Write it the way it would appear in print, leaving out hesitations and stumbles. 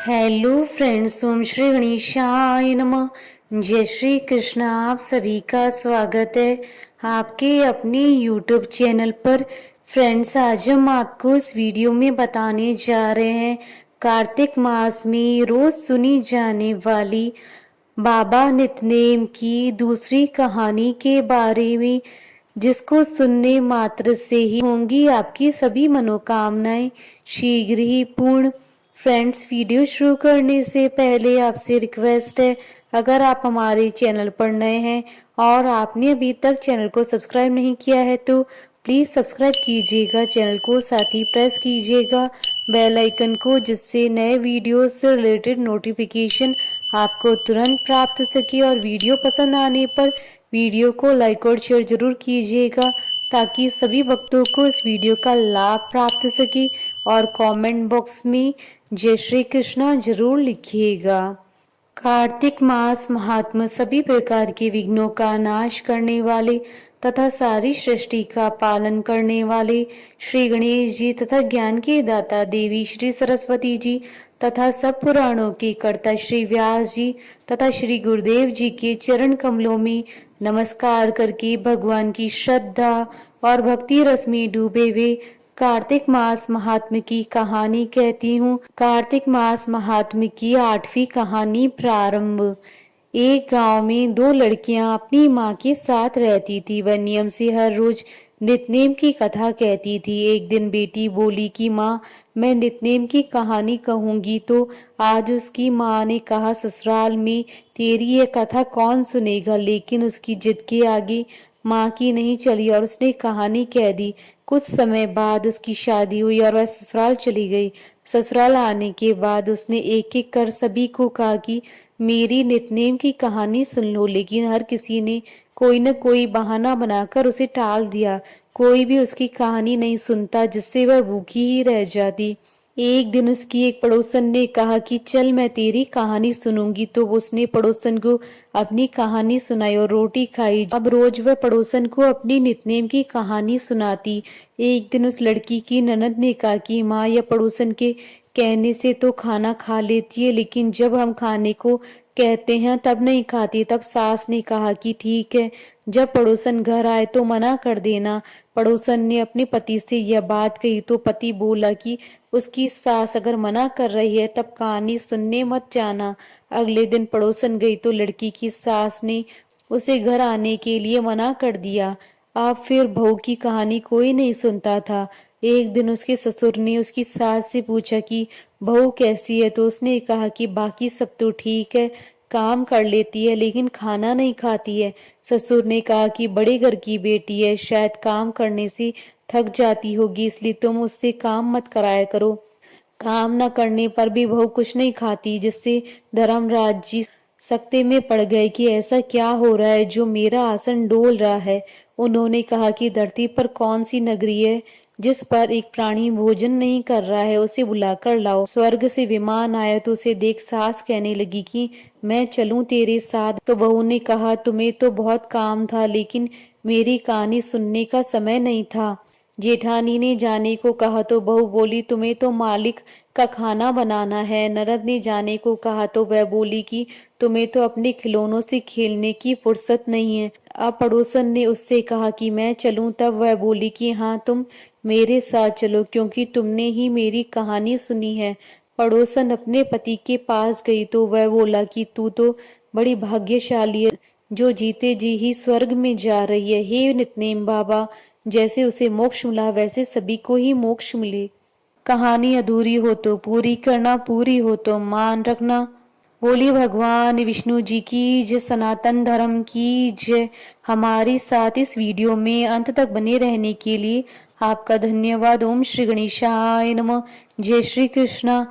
Hello friends, ओम श्री गणेशाय नमः। जय श्री कृष्ण। आप सभी का स्वागत है आपके अपने यूट्यूब चैनल पर। फ्रेंड्स, आज हम आपको इस वीडियो में बताने जा रहे हैं कार्तिक मास में रोज सुनी जाने वाली बाबा नितनेम की दूसरी कहानी के बारे में, जिसको सुनने मात्र से ही होंगी आपकी सभी मनोकामनाएं शीघ्र ही पूर्ण। फ्रेंड्स, वीडियो शुरू करने से पहले आपसे रिक्वेस्ट है, अगर आप हमारे चैनल पर नए हैं और आपने अभी तक चैनल को सब्सक्राइब नहीं किया है तो प्लीज़ सब्सक्राइब कीजिएगा चैनल को, साथ ही प्रेस कीजिएगा बेल आइकन को, जिससे नए वीडियो से रिलेटेड नोटिफिकेशन आपको तुरंत प्राप्त हो सके। और वीडियो पसंद आने पर वीडियो को लाइक और शेयर जरूर कीजिएगा, ताकि सभी भक्तों को इस वीडियो का लाभ प्राप्त हो सके। और कमेंट बॉक्स में जय श्री कृष्णा जरूर लिखिएगा। कार्तिक मास महात्मा सभी प्रकार के विघ्नों का नाश करने वाले तथा सारी सृष्टि का पालन करने वाले श्री गणेश जी तथा ज्ञान के दाता देवी श्री सरस्वती जी तथा सब पुराणों के कर्ता श्री व्यास जी तथा श्री गुरुदेव जी के चरण कमलों में नमस्कार करके भगवान की श्रद्धा और भक्ति रस में डूबे हुए कार्तिक मास महात्म्य की कहानी कहती हूँ। कार्तिक मास महात्म्य की 8वीं कहानी प्रारंभ। एक गांव में दो लड़कियां अपनी माँ के साथ रहती थी। वह नियम से हर रोज नितनेम की कथा कहती थी। एक दिन बेटी बोली कि माँ, मैं नितनेम की कहानी कहूंगी। तो आज उसकी माँ ने कहा, ससुराल में तेरी ये कथा कौन सुनेगा। लेकिन उसकी जिद के आगे माँ की नहीं चली और उसने कहानी कह दी। कुछ समय बाद उसकी शादी हुई और वह ससुराल चली गई। ससुराल आने के बाद उसने एक एक कर सभी को कहा कि मेरी नितनेम की कहानी सुन लो, लेकिन हर किसी ने कोई न कोई बहाना बनाकर उसे टाल दिया। कोई भी उसकी कहानी नहीं सुनता, जिससे वह भूखी ही रह जाती। एक दिन उसकी एक पड़ोसन ने कहा कि चल मैं तेरी कहानी सुनूंगी। तो उसने पड़ोसन को अपनी कहानी सुनाई और रोटी खाई। अब रोज वह पड़ोसन को अपनी नितनेम की कहानी सुनाती। एक दिन उस लड़की की ननद ने कहा कि माँ, यह पड़ोसन के कहने से तो खाना खा लेती है, लेकिन जब हम खाने को कहते हैं तब नहीं खाती। तब सास ने कहा कि ठीक है, जब पड़ोसन घर आए तो मना कर देना। पड़ोसन ने अपने पति से यह बात कही तो पति बोला कि उसकी सास अगर मना कर रही है तब कहानी सुनने मत जाना। अगले दिन पड़ोसन गई तो लड़की की सास ने उसे घर आने के लिए मना कर दिया। अब फिर बहू की कहानी कोई नहीं सुनता था। एक दिन उसके ससुर ने उसकी सास से पूछा कि बहू कैसी है। तो उसने कहा कि बाकी सब तो ठीक है, काम कर लेती है लेकिन खाना नहीं खाती है। ससुर ने कहा कि बड़े घर की बेटी है, शायद काम करने से थक जाती होगी, इसलिए तुम उससे काम मत कराया करो। काम न करने पर भी बहू कुछ नहीं खाती, जिससे धर्मराज जी सकते में पड़ गए कि ऐसा क्या हो रहा है जो मेरा आसन डोल रहा है। उन्होंने कहा कि धरती पर कौन सी नगरी है जिस पर एक प्राणी भोजन नहीं कर रहा है, उसे बुलाकर लाओ। स्वर्ग से विमान आया तो उसे देख सास कहने लगी कि मैं चलूं तेरे साथ। तो बहू ने कहा, तुम्हें तो बहुत काम था, लेकिन मेरी कहानी सुनने का समय नहीं था। जेठानी ने जाने को कहा तो बहू बोली, तुम्हें तो मालिक का खाना बनाना है। ननद ने जाने को कहा तो वह बोली कि तुम्हें तो अपने खिलौनों से खेलने की फुर्सत नहीं है। अब पड़ोसन ने उससे कहा कि मैं चलूं, तब वह बोली कि हाँ, तुम मेरे साथ चलो, क्योंकि तुमने ही मेरी कहानी सुनी है। पड़ोसन अपने पति के पास गई तो वह बोला कि तू तो बड़ी भाग्यशाली है, जो जीते जी ही स्वर्ग में जा रही है। हे नितनेम बाबा, जैसे उसे मोक्ष मिला वैसे सभी को ही मोक्ष मिले। कहानी अधूरी हो तो पूरी करना, पूरी हो तो मान रखना। बोली भगवान विष्णु जी की जय, सनातन धर्म की जय। हमारे साथ इस वीडियो में अंत तक बने रहने के लिए आपका धन्यवाद। ओम श्री गणेशाय नमः। जय श्री कृष्णा।